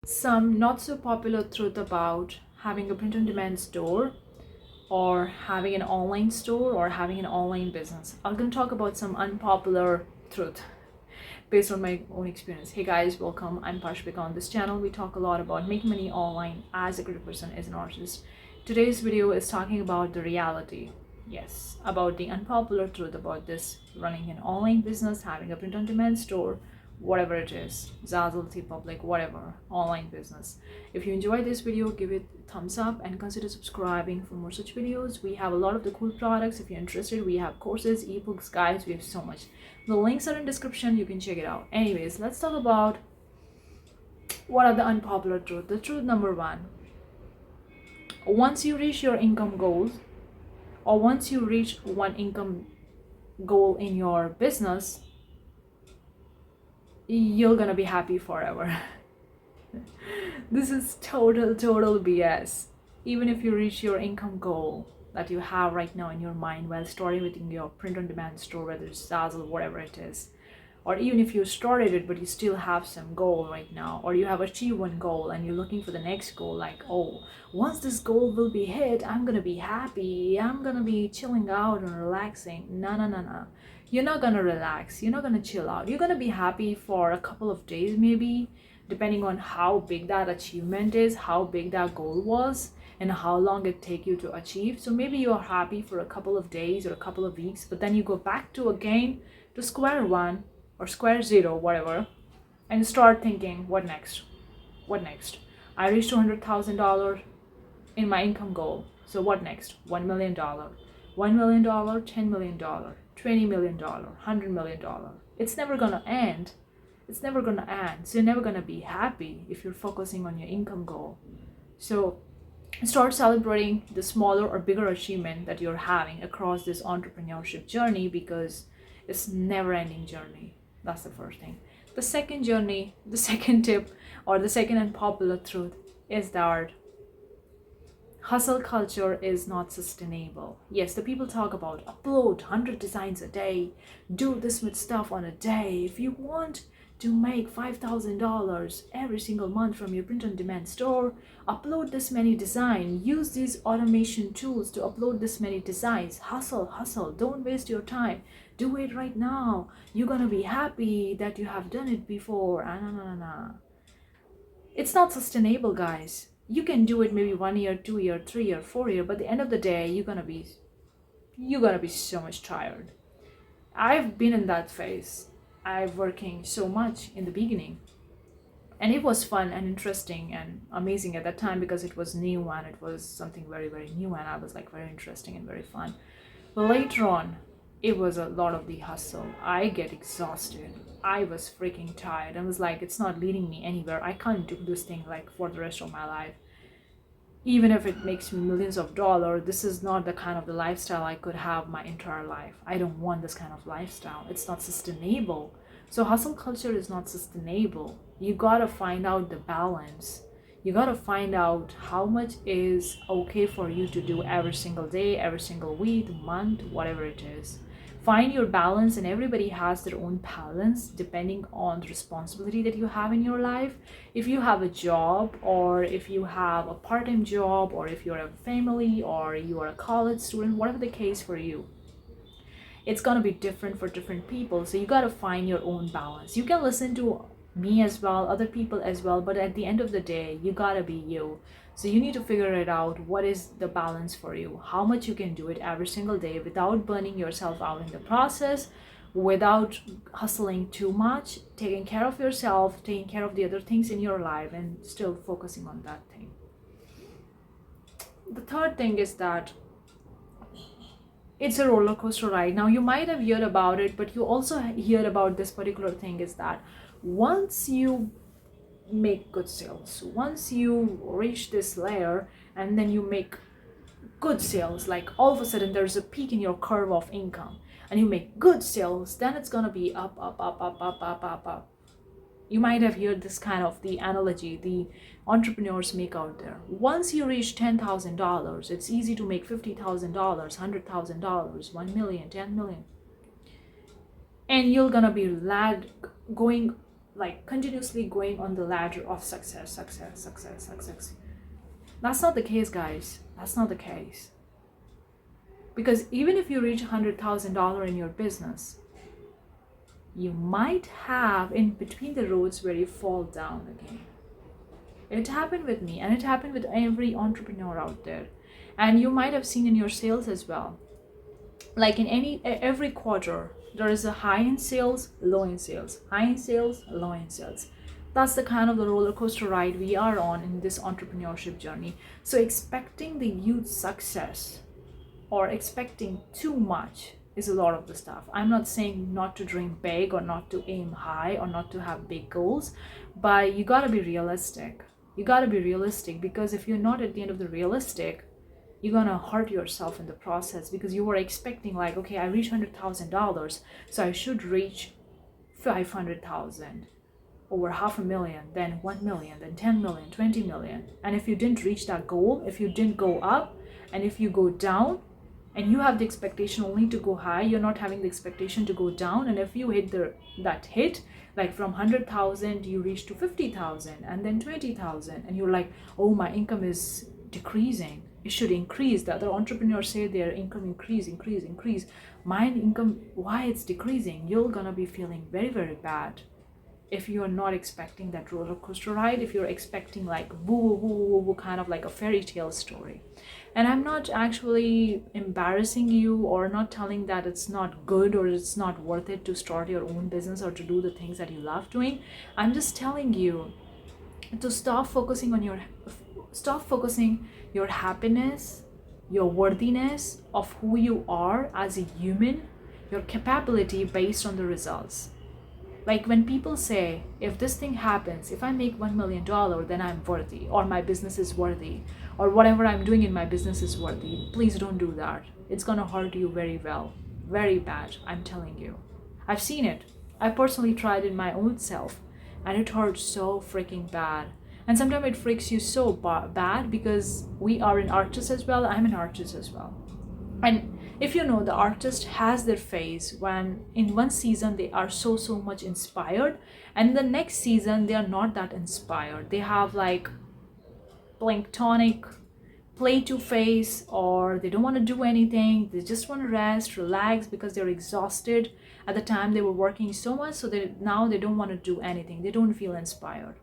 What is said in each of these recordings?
Some not so popular truth about having a print on demand store or having an online store or having an online business. I'm going to talk about some unpopular truth based on my own experience. Hey guys, welcome. I'm Pashvika. On this channel we talk a lot about making money online as a creative person, as an artist. Today's video is talking about the reality. Yes, about the unpopular truth about this running an online business, having a print on demand store, whatever it is, Zazzle, Teepublic, whatever, online business. If you enjoyed this video, give it a thumbs up and consider subscribing for more such videos. We have a lot of the cool products. If you're interested, we have courses, ebooks, guides, we have so much. The links are in description, you can check it out. Anyways, let's talk about what are the unpopular truth. The truth number one, once you reach your income goals, or once you reach one income goal in your business, you're gonna be happy forever. This is total BS. Even if you reach your income goal that you have right now in your mind while starting with your print on demand store, whether it's Zazzle, whatever it is, or even if you started it but you still have some goal right now, or you have achieved one goal and you're looking for the next goal, like, oh, once this goal will be hit, I'm gonna be happy, I'm gonna be chilling out and relaxing. No. You're not gonna relax, you're not gonna chill out. You're gonna be happy for a couple of days, maybe, depending on how big that achievement is, how big that goal was, and how long it take you to achieve. So maybe you're happy for a couple of days or a couple of weeks, but then you go back to again to square one or square zero, whatever, and start thinking, what next? I reached $200,000 in my income goal. So what next? $1 million, $1 million, $10 million, $20 million, $100 million. It's never gonna end. So you're never gonna be happy if you're focusing on your income goal. So start celebrating the smaller or bigger achievement that you're having across this entrepreneurship journey, because it's never-ending journey. That's the first thing. The second tip, or the second unpopular truth is that hustle culture is not sustainable. Yes, the people talk about upload 100 designs a day, do this much stuff on a day. If you want to make $5,000 every single month from your print on demand store, upload this many designs, use these automation tools to upload this many designs. Hustle, don't waste your time. Do it right now. You're gonna be happy that you have done it before. No. It's not sustainable, guys. You can do it maybe 1 year, 2 year, 3 year, 4 year, but at the end of the day, you're gonna be so much tired. I've been in that phase. I'm working so much in the beginning, and it was fun and interesting and amazing at that time because it was new and it was something very new, and I was like very interesting and very fun. But later on, it was a lot of the hustle. I get exhausted. I was freaking tired. I was like, it's not leading me anywhere. I can't do this thing like for the rest of my life. Even if it makes me millions of dollars, this is not the kind of the lifestyle I could have my entire life. I don't want this kind of lifestyle. It's not sustainable. So hustle culture is not sustainable. You gotta find out the balance. You gotta find out how much is okay for you to do every single day, every single week, month, whatever it is. Find your balance, and everybody has their own balance depending on the responsibility that you have in your life. If you have a job, or if you have a part-time job, or if you're a family, or you are a college student, whatever the case for you, it's gonna be different for different people. So you gotta find your own balance. You can listen to me as well, other people as well, but at the end of the day, you gotta be you. So you need to figure it out. What is the balance for you? How much you can do it every single day without burning yourself out in the process, without hustling too much, taking care of yourself, taking care of the other things in your life, and still focusing on that thing. The third thing is that it's a roller coaster ride. Now, you might have heard about it, but you also hear about this particular thing is that once you make good sales, once you reach this layer and then you make good sales, like all of a sudden there's a peak in your curve of income and you make good sales, then it's gonna be up. You might have heard this kind of the analogy the entrepreneurs make out there. Once you reach $10,000, it's easy to make $50,000, $100,000, 1 million, 10 million, and you're gonna be going like continuously going on the ladder of success. That's not the case, guys. That's not the case. Because even if you reach $100,000 in your business, you might have in between the roads where you fall down again. It happened with me, and it happened with every entrepreneur out there. And you might have seen in your sales as well. Like in every quarter, there is a high in sales, low in sales, high in sales, low in sales. That's the kind of the roller coaster ride we are on in this entrepreneurship journey. So expecting the huge success or expecting too much is a lot of the stuff. I'm not saying not to dream big or not to aim high or not to have big goals, but you gotta be realistic. You gotta be realistic, because if you're not at the end of the realistic, you're gonna hurt yourself in the process, because you were expecting like, okay, I reached $100,000, so I should reach 500,000, over 500,000, then 1 million, then 10 million, 20 million. And if you didn't reach that goal, if you didn't go up, and if you go down, and you have the expectation only to go high, you're not having the expectation to go down. And if you hit that hit, like from 100,000 you reach to 50,000 and then 20,000, and you're like, oh, my income is decreasing, it should increase. The other entrepreneurs say their income increase. My income, why it's decreasing? You're gonna be feeling very, very bad if you're not expecting that roller coaster ride, if you're expecting like woo woo woo woo, kind of like a fairy tale story. And I'm not actually embarrassing you or not telling that it's not good or it's not worth it to start your own business or to do the things that you love doing. I'm just telling you to stop focusing your happiness, your worthiness of who you are as a human, your capability based on the results. Like when people say, if this thing happens, if I make $1 million, then I'm worthy, or my business is worthy, or whatever I'm doing in my business is worthy. Please don't do that. It's gonna hurt you very bad, I'm telling you. I've seen it. I personally tried it my own self, and it hurts so freaking bad. And sometimes it freaks you so bad, because we are an artist as well. I'm an artist as well. And if you know, the artist has their phase when in one season they are so much inspired, and the next season they are not that inspired. They have like planktonic play to face, or they don't want to do anything. They just want to rest, relax, because they're exhausted. At the time they were working so much, so now they don't want to do anything. They don't feel inspired.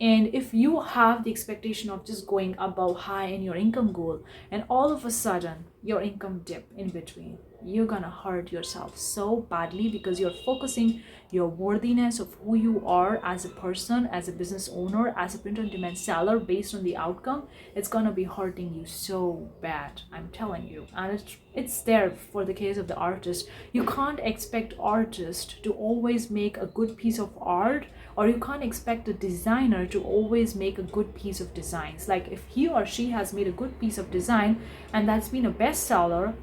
And if you have the expectation of just going above high in your income goal, and all of a sudden your income dip in between, you're gonna hurt yourself so badly, because you're focusing your worthiness of who you are as a person, as a business owner, as a print-on-demand seller based on the outcome. It's gonna be hurting you so bad, I'm telling you. And it's there for the case of the artist. You can't expect artists to always make a good piece of art, or you can't expect a designer to always make a good piece of designs. Like if he or she has made a good piece of design and that's been a bestseller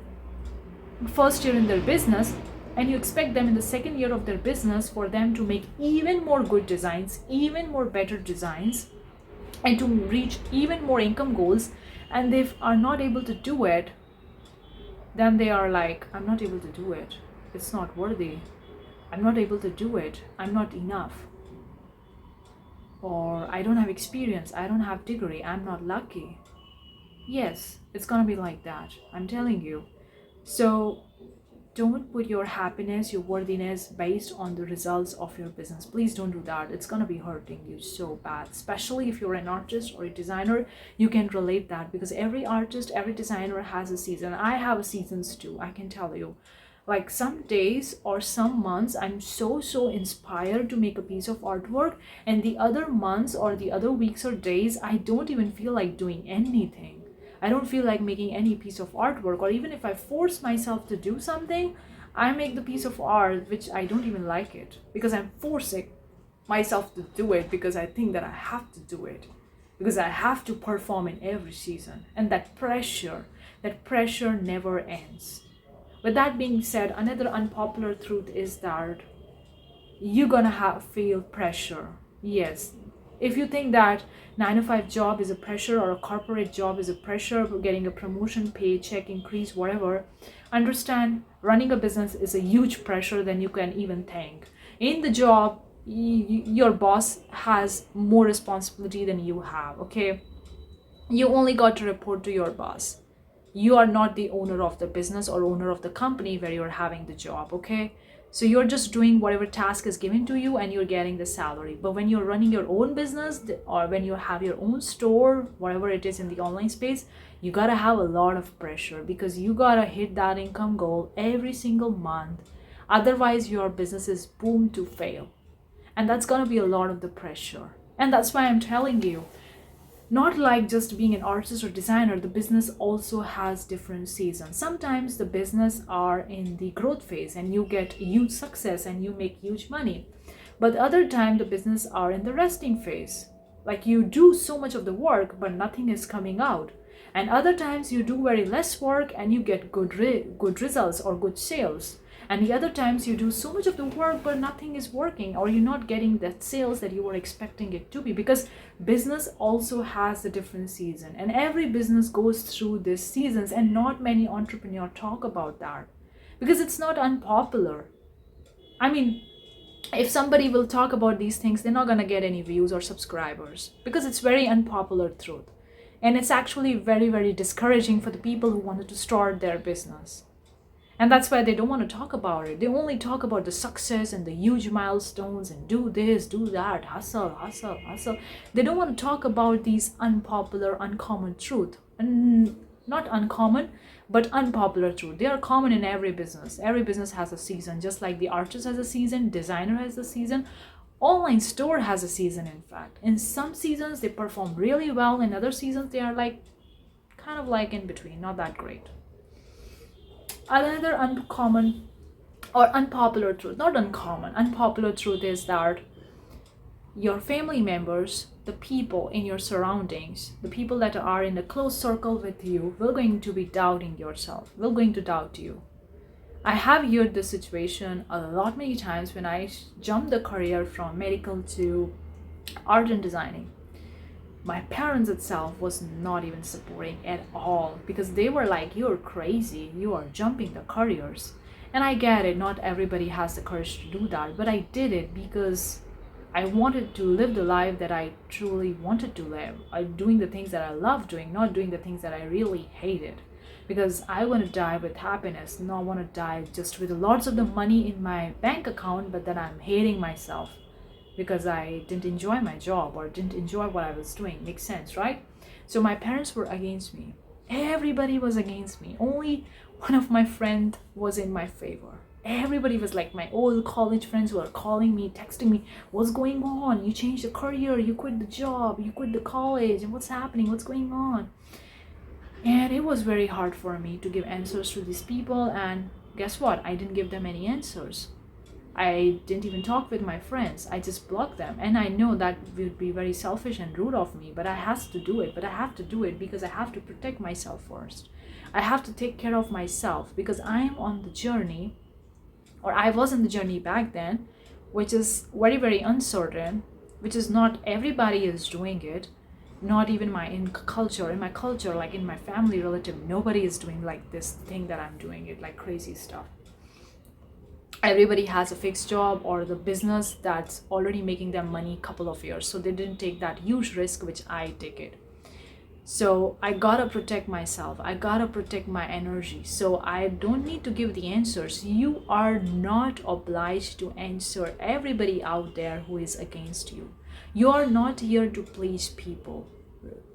first year in their business, and you expect them in the second year of their business for them to make even more good designs, even more better designs, and to reach even more income goals, and they are not able to do it, then they are like, I'm not able to do it, it's not worthy, I'm not able to do it, I'm not enough, or I don't have experience, I don't have degree, I'm not lucky. Yes, it's gonna be like that, I'm telling you. So don't put your happiness, your worthiness based on the results of your business. Please don't do that. It's gonna be hurting you so bad, especially if you're an artist or a designer. You can relate that, because every artist, every designer has a season. I have seasons too, I can tell you. Like some days or some months I'm so inspired to make a piece of artwork, and the other months or the other weeks or days I don't even feel like doing anything. I don't feel like making any piece of artwork, or even if I force myself to do something, I make the piece of art which I don't even like it, because I'm forcing myself to do it, because I think that I have to do it, because I have to perform in every season. And that pressure never ends. With that being said, another unpopular truth is that you're gonna feel pressure. Yes, if you think that 9-to-5 job is a pressure, or a corporate job is a pressure for getting a promotion, paycheck increase, whatever, understand running a business is a huge pressure than you can even think. In the job, your boss has more responsibility than you have, okay? You only got to report to your boss. You are not the owner of the business or owner of the company where you're having the job, okay? So you're just doing whatever task is given to you and you're getting the salary. But when you're running your own business or when you have your own store, whatever it is in the online space, you gotta have a lot of pressure because you gotta hit that income goal every single month. Otherwise, your business is doomed to fail. And that's gonna be a lot of the pressure. And that's why I'm telling you, not like just being an artist or designer, the business also has different seasons. Sometimes the business are in the growth phase and you get huge success and you make huge money. But other time the business are in the resting phase. Like you do so much of the work but nothing is coming out. And other times you do very less work and you get good results or good sales. And the other times you do so much of the work but nothing is working, or you're not getting that sales that you were expecting it to be, because business also has a different season and every business goes through these seasons, and not many entrepreneurs talk about that because it's not unpopular. I mean, if somebody will talk about these things, they're not going to get any views or subscribers because it's very unpopular truth. And it's actually very, very discouraging for the people who wanted to start their business. And that's why they don't want to talk about it. They only talk about the success and the huge milestones and do this, do that, hustle, hustle, hustle. They don't want to talk about these unpopular, uncommon truth. And not uncommon, but unpopular truth. They are common in every business. Every business has a season, just like the artist has a season, designer has a season, online store has a season, in fact. In some seasons, they perform really well. In other seasons, they are like, kind of like in between, not that great. Another uncommon or unpopular truth, not uncommon, unpopular truth is that your family members, the people in your surroundings, the people that are in a close circle with you, will going to be doubting yourself, will going to doubt you. I have heard this situation a lot many times when I jumped the career from medical to art and designing. My parents itself was not even supporting at all because they were like, you're crazy, you are jumping the careers. And I get it, not everybody has the courage to do that, but I did it because I wanted to live the life that I truly wanted to live. Doing the things that I love doing, not doing the things that I really hated. Because I want to die with happiness, not want to die just with lots of the money in my bank account, but then I'm hating myself because I didn't enjoy my job or didn't enjoy what I was doing. Makes sense, right? So my parents were against me. Everybody was against me. Only one of my friends was in my favor. Everybody was like my old college friends who are calling me, texting me, what's going on? You changed the career, you quit the job, you quit the college, and what's happening? What's going on? And it was very hard for me to give answers to these people. And guess what? I didn't give them any answers. I didn't even talk with my friends. I just blocked them. And I know that would be very selfish and rude of me, but I have to do it. But I have to do it because I have to protect myself first. I have to take care of myself because I am on the journey, or I was in the journey back then, which is very, very uncertain, which is not everybody is doing it. Not even in my culture, like in my family relative, nobody is doing like this thing that I'm doing it, like crazy stuff. Everybody has a fixed job or the business that's already making them money a couple of years, so they didn't take that huge risk which I take it. So I gotta protect myself, I gotta protect my energy, so I don't need to give the answers. You are not obliged to answer everybody out there who is against you. You are not here to please people.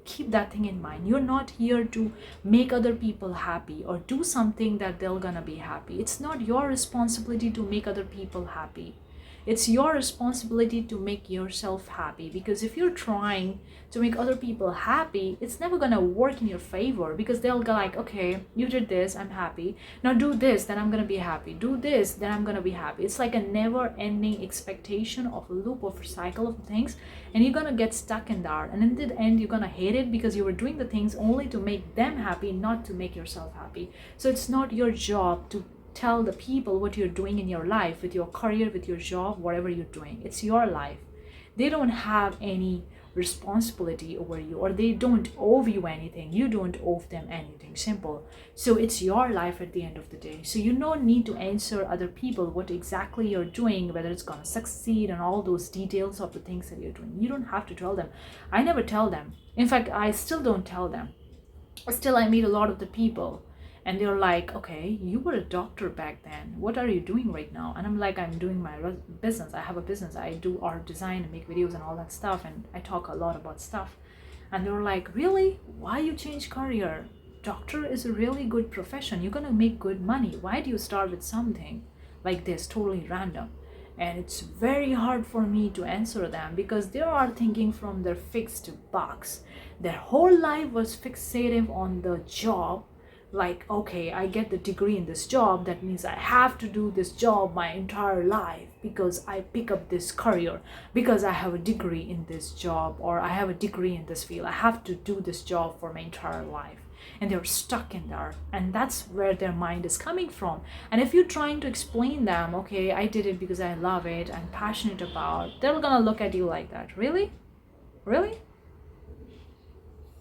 Keep that thing in mind. You're not here to make other people happy or do something that they're gonna be happy. It's not your responsibility to make other people happy. It's your responsibility to make yourself happy, because if you're trying to make other people happy, it's never gonna work in your favor, because they'll go like, okay, you did this, I'm happy. Now do this, then I'm gonna be happy. Do this, then I'm gonna be happy. It's like a never-ending expectation of a loop of a cycle of things, and you're gonna get stuck in that. And in the end, you're gonna hate it because you were doing the things only to make them happy, not to make yourself happy. So it's not your job to tell the people what you're doing in your life, with your career, with your job, whatever you're doing. It's your life. They don't have any responsibility over you, or they don't owe you anything. You don't owe them anything. Simple. So it's your life at the end of the day. So you don't need to answer other people what exactly you're doing, whether it's gonna succeed, and all those details of the things that you're doing. You don't have to tell them. I never tell them. In fact, I still don't tell them. Still, I meet a lot of the people and they're like, okay, you were a doctor back then, what are you doing right now? And I'm like, I'm doing my business. I have a business. I do art design and make videos and all that stuff, and I talk a lot about stuff. And they were like, really? Why you change career? Doctor is a really good profession. You're gonna make good money. Why do you start with something like this, totally random? And it's very hard for me to answer them, because they are thinking from their fixed box. Their whole life was fixated on the job. Like, okay, I get the degree in this job, that means I have to do this job my entire life because I pick up this career, because I have a degree in this job, or I have a degree in this field. I have to do this job for my entire life. And they're stuck in there, and that's where their mind is coming from. And if you're trying to explain them, okay, I did it because I love it, I'm passionate about, they're gonna look at you like that. Really? Really?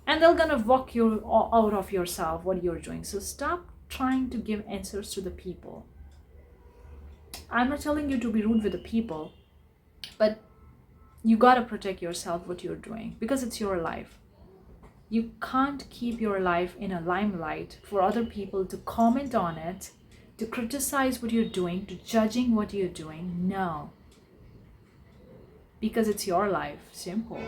And they're gonna walk you out of yourself what you're doing. So stop trying to give answers to the people. I'm not telling you to be rude with the people, but you gotta protect yourself what you're doing, because it's your life. You can't keep your life in a limelight for other people to comment on it, to criticize what you're doing, to judging what you're doing. No. Because it's your life. Simple.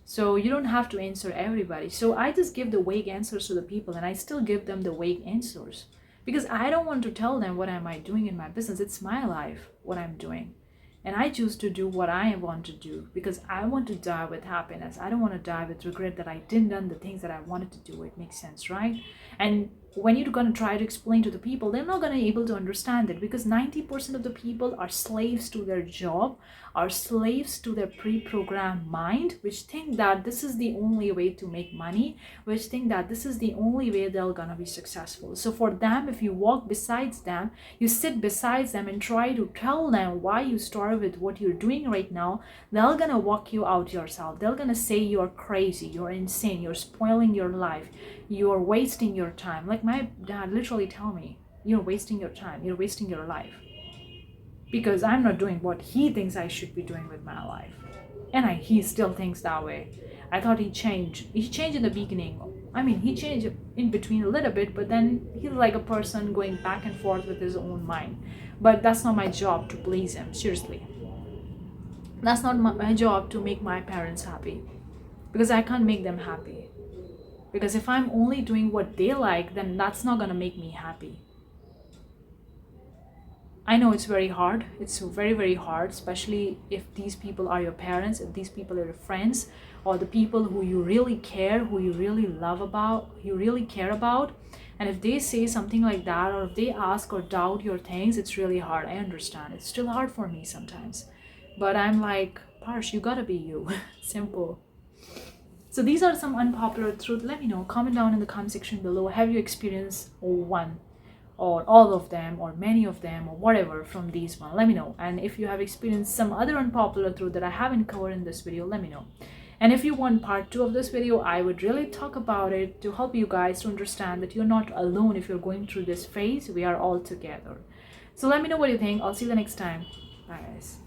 So you don't have to answer everybody. So I just give the vague answers to the people, and I still give them the vague answers, because I don't want to tell them what am I doing in my business. It's my life, what I'm doing. And I choose to do what I want to do, because I want to die with happiness. I don't want to die with regret that I didn't done the things that I wanted to do. It makes sense, right? And when you're going to try to explain to the people, they're not going to be able to understand it, because 90% of the people are slaves to their job, are slaves to their pre-programmed mind, which think that this is the only way to make money, which think that this is the only way they're going to be successful. So for them, if you walk besides them, you sit besides them and try to tell them why you start with what you're doing right now, they're going to walk you out yourself. They're going to say you're crazy, you're insane, you're spoiling your life, you're wasting your time. Like my dad literally tell me, you're wasting your time, you're wasting your life, because I'm not doing what he thinks I should be doing with my life. And he still thinks that way. I thought he changed in the beginning. I mean, he changed in between a little bit, but then he's like a person going back and forth with his own mind. But that's not my job to please him. Seriously, that's not my job to make my parents happy, because I can't make them happy. Because if I'm only doing what they like, then that's not gonna make me happy. I know it's very hard. It's very, very hard, especially if these people are your parents, if these people are your friends, or the people who you really care, who you really love about, you really care about. And if they say something like that, or if they ask or doubt your things, it's really hard. I understand. It's still hard for me sometimes. But I'm like, Parsh, you gotta be you. Simple. So these are some unpopular truths. Let me know. Comment down in the comment section below. Have you experienced one, or all of them, or many of them, or whatever from these one? Let me know. And if you have experienced some other unpopular truth that I haven't covered in this video, let me know. And if you want part 2 of this video, I would really talk about it to help you guys to understand that you're not alone if you're going through this phase. We are all together. So let me know what you think. I'll see you the next time. Bye guys.